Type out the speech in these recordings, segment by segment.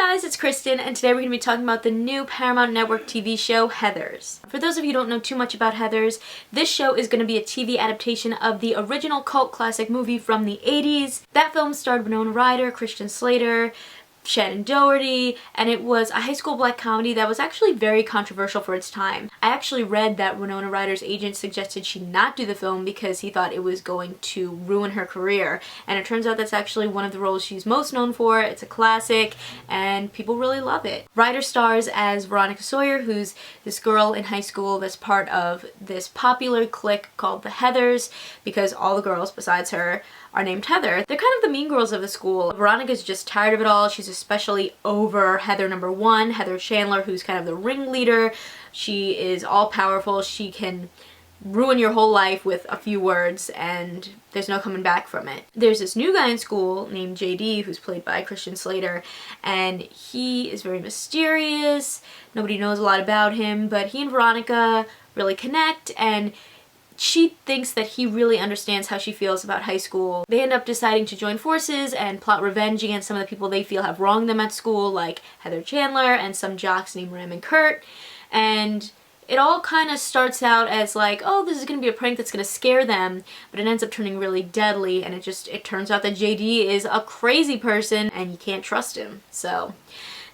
guys, it's Kristen, and today we're going to be talking about the new Paramount Network TV show, Heathers. For those of you who don't know too much about Heathers, this show is going to be a TV adaptation of the original cult classic movie from the 80s. That film starred Winona Ryder, Christian Slater, Shannon Doherty, and it was a high school black comedy that was actually very controversial for its time. I actually read that Winona Ryder's agent suggested she not do the film because he thought it was going to ruin her career, and it turns out that's actually one of the roles she's most known for. It's a classic and people really love it. Ryder stars as Veronica Sawyer, who's this girl in high school that's part of this popular clique called the Heathers because all the girls besides her are named Heather. They're kind of the mean girls of the school. Veronica's just tired of it all. She's especially over Heather number one, Heather Chandler, who's kind of the ringleader. She is all powerful. She can ruin your whole life with a few words and there's no coming back from it. There's this new guy in school named JD who's played by Christian Slater, and he is very mysterious. Nobody knows a lot about him, but he and Veronica really connect, and she thinks that he really understands how she feels about high school. They end up deciding to join forces and plot revenge against some of the people they feel have wronged them at school, like Heather Chandler and some jocks named Ram and Kurt. And it all kind of starts out as like, oh, this is going to be a prank that's going to scare them, but it ends up turning really deadly, and it turns out that JD is a crazy person and you can't trust him. So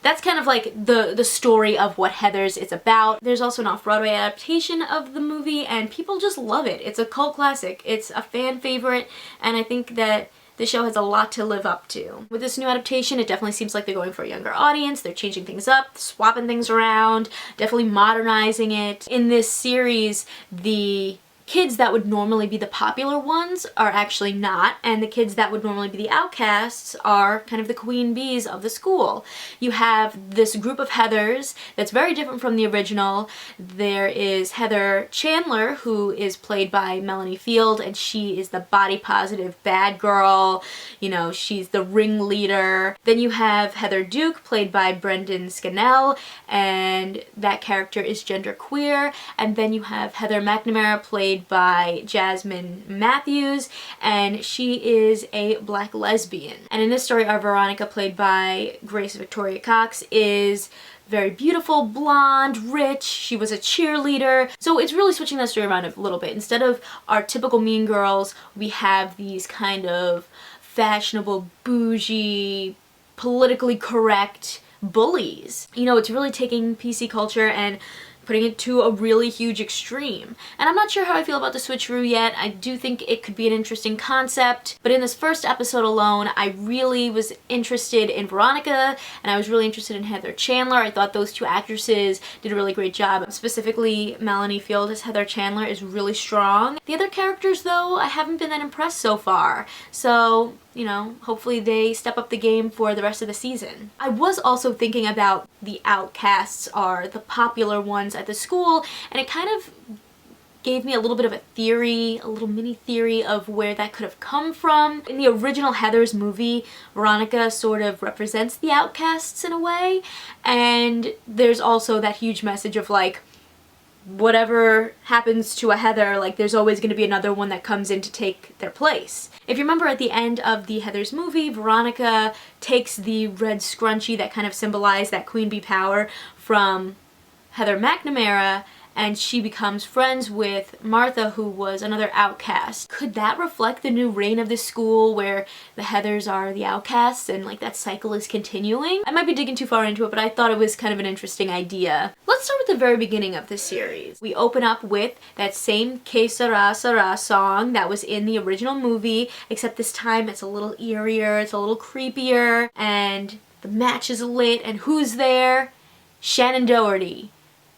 that's kind of like the story of what Heathers is about. There's also an off-Broadway adaptation of the movie and people just love it. It's a cult classic. It's a fan favorite, and I think that the show has a lot to live up to. With this new adaptation, it definitely seems like they're going for a younger audience. They're changing things up, swapping things around, definitely modernizing it. In this series, the kids that would normally be the popular ones are actually not, and the kids that would normally be the outcasts are kind of the queen bees of the school. You have this group of Heathers that's very different from the original. There is Heather Chandler, who is played by Melanie Field, and she is the body positive bad girl. You know, she's the ringleader. Then you have Heather Duke, played by Brendan Scannell, and that character is genderqueer. And then you have Heather McNamara, played by Jasmine Matthews, and she is a black lesbian. And in this story, our Veronica, played by Grace Victoria Cox, is very beautiful, blonde, rich. She was a cheerleader. So it's really switching that story around a little bit. Instead of our typical mean girls, we have these kind of fashionable, bougie, politically correct bullies. You know, it's really taking PC culture and putting it to a really huge extreme. And I'm not sure how I feel about the switcheroo yet. I do think it could be an interesting concept, but in this first episode alone, I really was interested in Veronica, and I was really interested in Heather Chandler. I thought those two actresses did a really great job. Specifically, Melanie Field as Heather Chandler is really strong. The other characters, though, I haven't been that impressed so far. So, you know, hopefully they step up the game for the rest of the season. I was also thinking about the outcasts are the popular ones at the school, and it kind of gave me a little bit of a theory, a little mini theory of where that could have come from. In the original Heathers movie, Veronica sort of represents the outcasts in a way, and there's also that huge message of like, whatever happens to a Heather, like there's always going to be another one that comes in to take their place. If you remember at the end of the Heathers movie, Veronica takes the red scrunchie that kind of symbolized that queen bee power from Heather McNamara, and she becomes friends with Martha, who was another outcast. Could that reflect the new reign of this school where the Heathers are the outcasts and like that cycle is continuing? I might be digging too far into it, but I thought it was kind of an interesting idea. Let's start with the very beginning of this series. We open up with that same Que Sera Sera song that was in the original movie, except this time it's a little eerier, it's a little creepier, and the match is lit, and who's there? Shannon Doherty.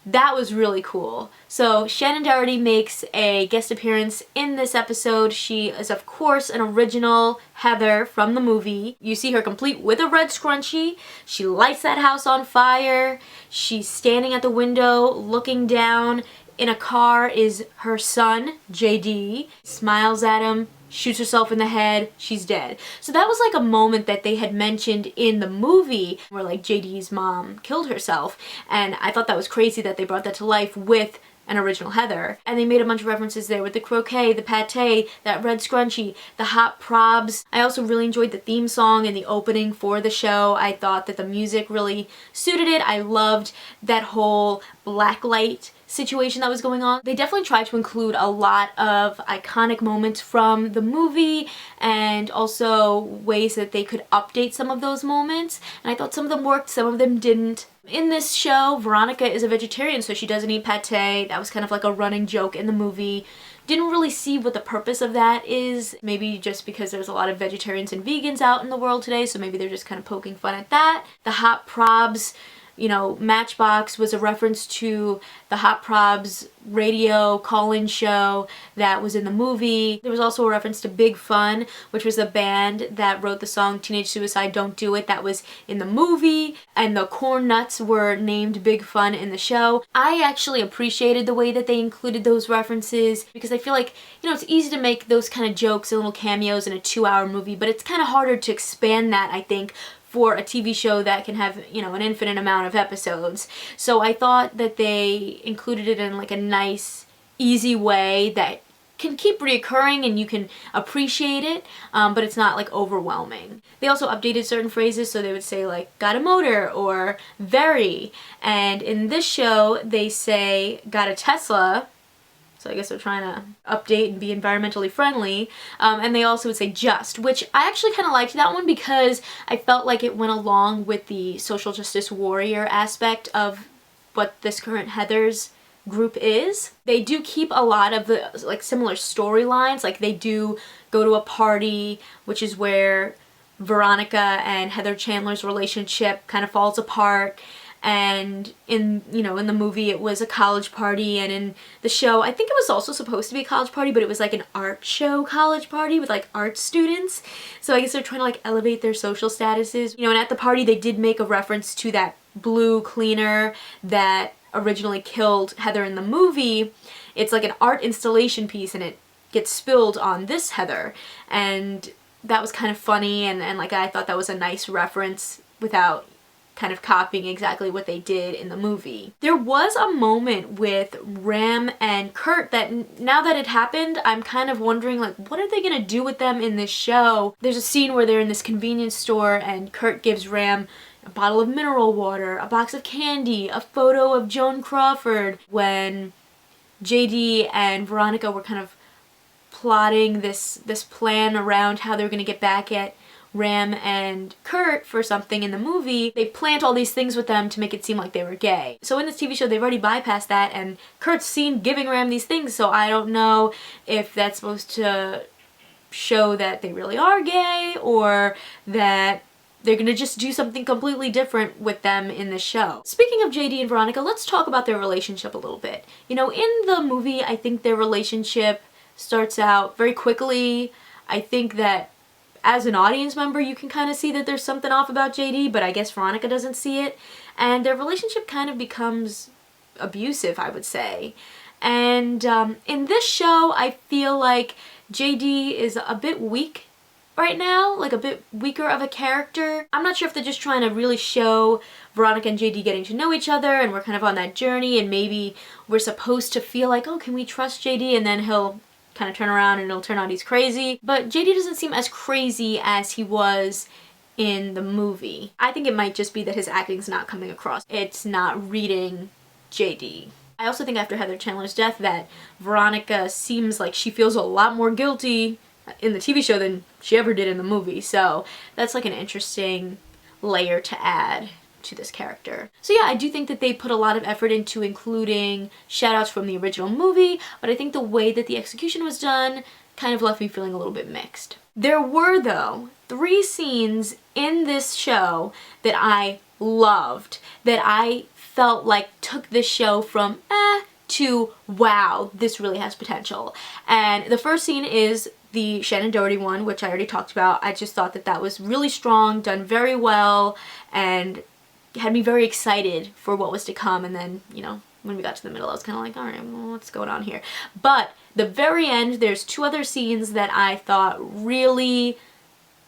That was really cool. So Shannon Doherty makes a guest appearance in this episode. She is of course an original Heather from the movie. You see her complete with a red scrunchie. She lights that house on fire. She's standing at the window looking down. In a car is her son, JD. Smiles at him, shoots herself in the head, she's dead. So that was like a moment that they had mentioned in the movie where like JD's mom killed herself, and I thought that was crazy that they brought that to life with an original Heather. And they made a bunch of references there with the croquet, the pate, that red scrunchie, the hot probs. I also really enjoyed the theme song and the opening for the show. I thought that the music really suited it. I loved that whole blacklight situation that was going on. They definitely tried to include a lot of iconic moments from the movie and also ways that they could update some of those moments. And I thought some of them worked, some of them didn't. In this show, Veronica is a vegetarian, so she doesn't eat pate. That was kind of like a running joke in the movie. Didn't really see what the purpose of that is. Maybe just because there's a lot of vegetarians and vegans out in the world today, so maybe they're just kind of poking fun at that. The hot probs, you know, Matchbox was a reference to the Hot Probs radio call-in show that was in the movie. There was also a reference to Big Fun, which was a band that wrote the song Teenage Suicide Don't Do It that was in the movie, and the Corn Nuts were named Big Fun in the show. I actually appreciated the way that they included those references because I feel like, you know, it's easy to make those kind of jokes and little cameos in a 2-hour movie, but it's kind of harder to expand that, I think, for a TV show that can have, you know, an infinite amount of episodes. So I thought that they included it in like a nice, easy way that can keep reoccurring and you can appreciate it, but it's not like overwhelming. They also updated certain phrases, so they would say like, got a motor or very. And in this show, they say, got a Tesla. So I guess they're trying to update and be environmentally friendly. And they also would say just, which I actually kind of liked that one because I felt like it went along with the social justice warrior aspect of what this current Heathers group is. They do keep a lot of the like similar storylines. Like they do go to a party, which is where Veronica and Heather Chandler's relationship kind of falls apart. And in, you know, in the movie it was a college party, and in the show I think it was also supposed to be a college party, but it was like an art show college party with like art students. So I guess they're trying to like elevate their social statuses. You know, and at the party they did make a reference to that blue cleaner that originally killed Heather in the movie. It's like an art installation piece and it gets spilled on this Heather, and that was kind of funny, and like I thought that was a nice reference without kind of copying exactly what they did in the movie. There was a moment with Ram and Kurt that now that it happened, I'm kind of wondering like, what are they gonna do with them in this show? There's a scene where they're in this convenience store and Kurt gives Ram a bottle of mineral water, a box of candy, a photo of Joan Crawford, when JD and Veronica were kind of plotting this plan around how they were gonna get back at Ram and Kurt for something in the movie. They plant all these things with them to make it seem like they were gay. So in this TV show they've already bypassed that, and Kurt's seen giving Ram these things, so I don't know if that's supposed to show that they really are gay or that they're gonna just do something completely different with them in the show. Speaking of JD and Veronica, let's talk about their relationship a little bit. You know, in the movie I think their relationship starts out very quickly. I think that as an audience member, you can kind of see that there's something off about JD, but I guess Veronica doesn't see it. And their relationship kind of becomes abusive, I would say. And in this show, I feel like JD is a bit weak right now, like a bit weaker of a character. I'm not sure if they're just trying to really show Veronica and JD getting to know each other, and we're kind of on that journey, and maybe we're supposed to feel like, oh, can we trust JD? And then he'll kind of turn around and it'll turn out he's crazy. But JD doesn't seem as crazy as he was in the movie. I think it might just be that his acting's not coming across. It's not reading JD. I also think after Heather Chandler's death that Veronica seems like she feels a lot more guilty in the TV show than she ever did in the movie. So that's like an interesting layer to add to this character. So yeah, I do think that they put a lot of effort into including shoutouts from the original movie, but I think the way that the execution was done kind of left me feeling a little bit mixed. There were, though, 3 scenes in this show that I loved, that I felt like took this show from to wow, this really has potential. And the first scene is the Shannon Doherty one, which I already talked about. I just thought that that was really strong, done very well, and had me very excited for what was to come. And then, you know, when we got to the middle, I was kind of like, all right, well, what's going on here? But the very end, there's 2 other scenes that I thought really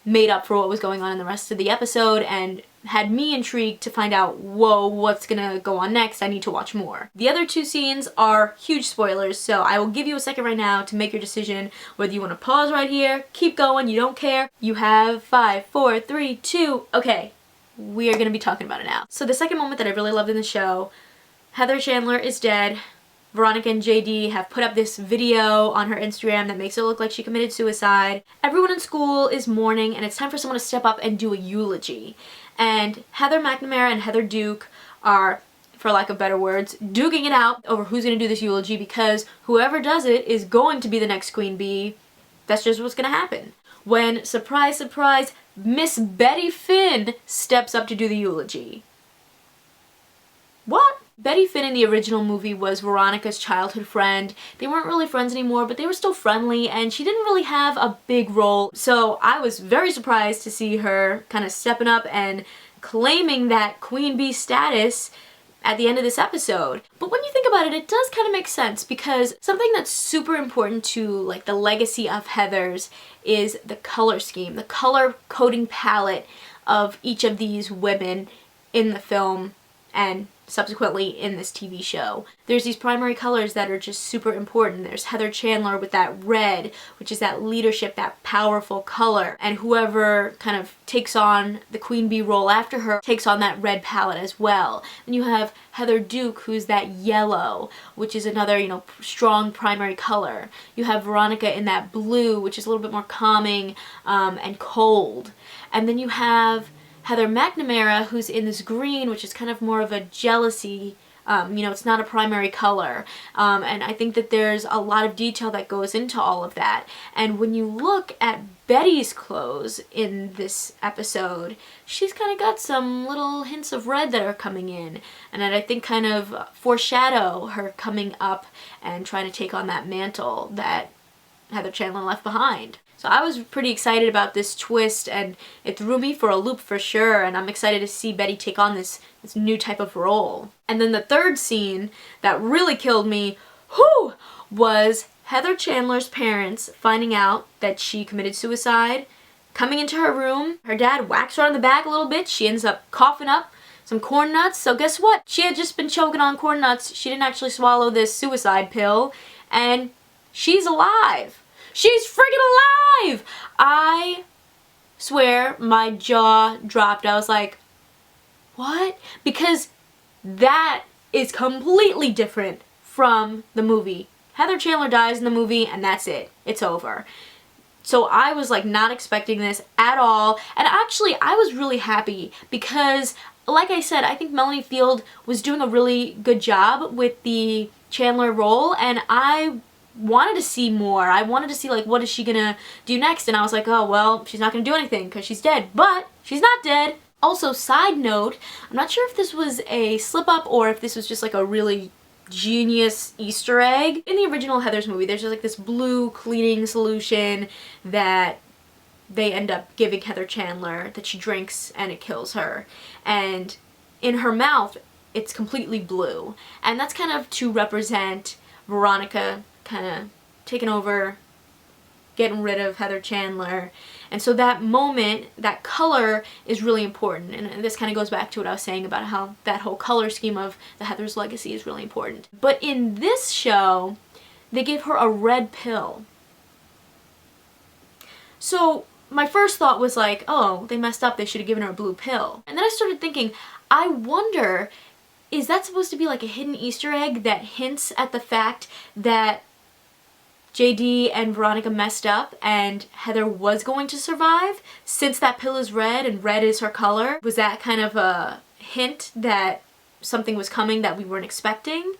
made up for what was going on in the rest of the episode and had me intrigued to find out, whoa, what's gonna go on next? I need to watch more. The other two scenes are huge spoilers, so I will give you a second right now to make your decision whether you want to pause right here, keep going, you don't care. You have 5, 4, 3, 2, okay. We are gonna be talking about it now. So the second moment that I really loved in the show, Heather Chandler is dead. Veronica and JD have put up this video on her Instagram that makes it look like she committed suicide. Everyone in school is mourning and it's time for someone to step up and do a eulogy. And Heather McNamara and Heather Duke are, for lack of better words, duking it out over who's going to do this eulogy, because whoever does it is going to be the next Queen Bee. That's just what's going to happen. When, surprise, surprise, Miss Betty Finn steps up to do the eulogy. What? Betty Finn in the original movie was Veronica's childhood friend. They weren't really friends anymore, but they were still friendly, and she didn't really have a big role. So I was very surprised to see her kind of stepping up and claiming that Queen Bee status at the end of this episode. But when you think about it, it does kind of make sense, because something that's super important to like the legacy of Heathers is the color scheme, the color coding palette of each of these women in the film and subsequently in this TV show. There's these primary colors that are just super important. There's Heather Chandler with that red, which is that leadership, that powerful color, and whoever kind of takes on the Queen Bee role after her takes on that red palette as well. Then you have Heather Duke, who's that yellow, which is another, you know, strong primary color. You have Veronica in that blue, which is a little bit more calming and cold. And then you have Heather McNamara, who's in this green, which is kind of more of a jealousy, you know, it's not a primary color. And I think that there's a lot of detail that goes into all of that. And when you look at Betty's clothes in this episode, she's kind of got some little hints of red that are coming in. And that I think kind of foreshadow her coming up and trying to take on that mantle that Heather Chandler left behind. So I was pretty excited about this twist, and it threw me for a loop for sure, and I'm excited to see Betty take on this new type of role. And then the third scene that really killed me, was Heather Chandler's parents finding out that she committed suicide, coming into her room. Her dad whacks her on the back a little bit. She ends up coughing up some corn nuts. So guess what? She had just been choking on corn nuts. She didn't actually swallow this suicide pill, and she's alive. She's friggin' alive! I swear my jaw dropped. I was like, what? Because that is completely different from the movie. Heather Chandler dies in the movie and that's it. It's over. So I was like not expecting this at all. And actually I was really happy because, like I said, I think Melanie Field was doing a really good job with the Chandler role, and I wanted to see more. I wanted to see like what is she gonna do next, and I was like, oh well, she's not gonna do anything because she's dead. But she's not dead. Also, side note, I'm not sure if this was a slip up or if this was just like a really genius Easter egg. In the original Heathers movie, there's just like this blue cleaning solution that they end up giving Heather Chandler that she drinks and it kills her. And in her mouth, it's completely blue. And that's kind of to represent Veronica kind of taking over, getting rid of Heather Chandler. And so that moment, that color is really important. And this kind of goes back to what I was saying about how that whole color scheme of the Heather's legacy is really important. But in this show, they gave her a red pill. So my first thought was like, oh, they messed up, they should have given her a blue pill. And then I started thinking, I wonder, is that supposed to be like a hidden Easter egg that hints at the fact that JD and Veronica messed up and Heather was going to survive since that pill is red and red is her color? Was that kind of a hint that something was coming that we weren't expecting?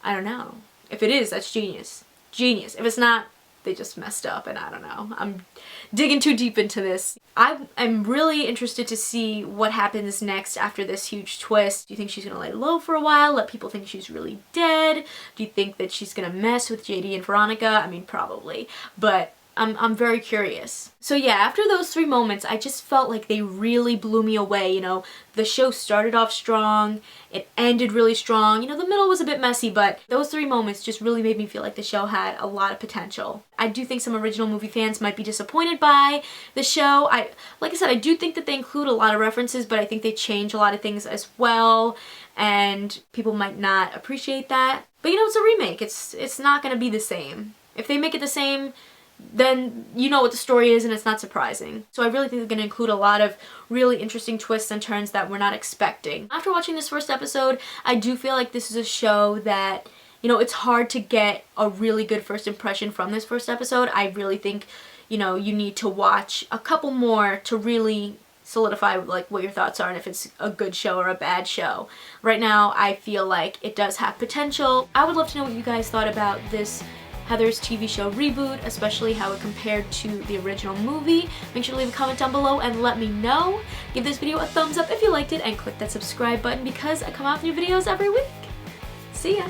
I don't know. If it is, that's genius. Genius. If it's not, they just messed up and I don't know. I'm digging too deep into this. I'm really interested to see what happens next after this huge twist. Do you think she's gonna lay low for a while, let people think she's really dead? Do you think that she's gonna mess with JD and Veronica? I mean, probably. But I'm very curious. So yeah, after those 3 moments, I just felt like they really blew me away. You know, the show started off strong, it ended really strong. You know, the middle was a bit messy, but those 3 moments just really made me feel like the show had a lot of potential. I do think some original movie fans might be disappointed by the show. Like I said, I do think that they include a lot of references, but I think they change a lot of things as well, and people might not appreciate that. But you know, it's a remake. It's not going to be the same. If they make it the same, then you know what the story is and it's not surprising. So I really think they're going to include a lot of really interesting twists and turns that we're not expecting. After watching this first episode, I do feel like this is a show that, you know, it's hard to get a really good first impression from this first episode. I really think, you know, you need to watch a couple more to really solidify like what your thoughts are and if it's a good show or a bad show. Right now, I feel like it does have potential. I would love to know what you guys thought about this Heather's TV show Reboot, especially how it compared to the original movie. Make sure to leave a comment down below and let me know. Give this video a thumbs up if you liked it and click that subscribe button because I come out with new videos every week. See ya!